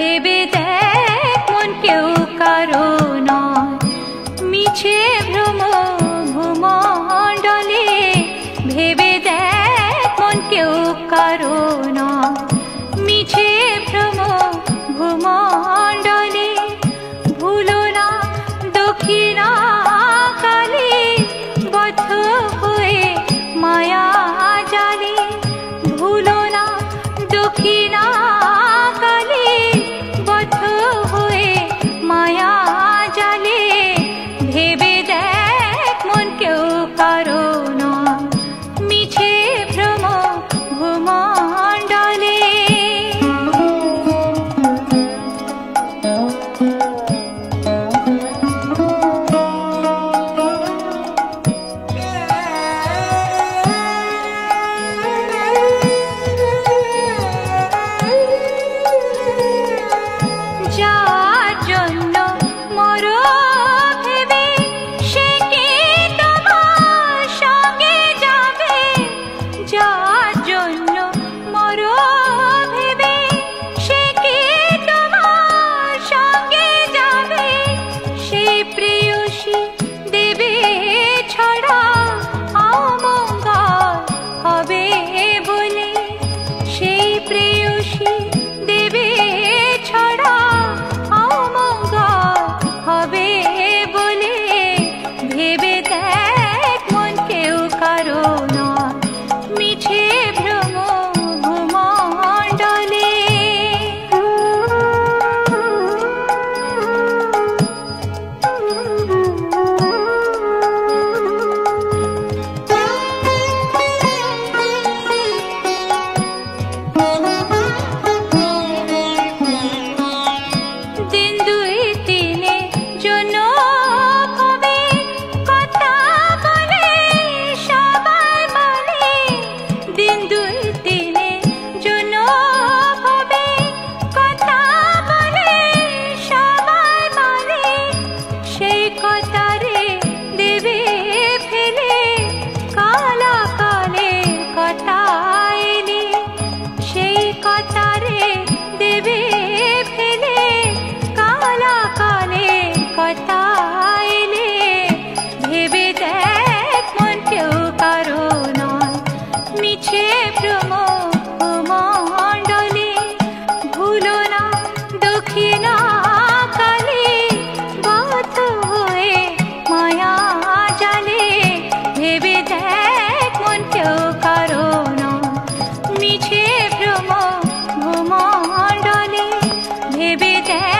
ভেবে দেখ মন কেউ কারো নয়, মিছে ভ্রম ভূমণ্ডলে। ভেবে দেখ মন কেউ কারো নয়, মিছে ভ্রম ভূমণ্ডলে। ভুলো না দক্ষিণা কালে বদ্ধ হয়ে মায়া জালে। ভুলো না দক্ষিণা কালে বদ্ধ হয়ে মায়া জালে। ভেবে দেখ মন কেউ কারো নয়, মিছে ভ্রম ভূমণ্ডলে। যার জন্য মরো ভেবে সে কি তোমার সঙ্গে যাবে? যার জন্য মরো ভেবে সে কি তোমার সঙ্গে যাবে? সেই প্রেয়সী দেবে ছড়া অমঙ্গল হবে বলে। সেই প্রেয়সী দেবে ছড়া অমঙ্গল হবে বলে। ভেবে দেখ মন কেউ কারো নয়, মিছে ভ্রম ভূমণ্ডলে। দিন দুই তিনে জন্য হবে কথা বলে সবাই বলে। দিন দুই তিনে জন্য হবে কথা বলে সবাই বলে। সেই কথারে দেবে ফেলে কালা কালে কথা এলে। সেই কথারে দেবে ফেলে কালা কালে কথা এলে। ভেবে দেখ মন কেউ কারো নয়, মিছে ভ্রম ভূমণ্ডলে। ভুলো না দক্ষিণা কালে বদ্ধ হয়ে মায়া জালে। ভেবে দেখ মন কেউ কারো নয়, মিছে ভ্রম ভূমণ্ডলে। ভেবে দেখ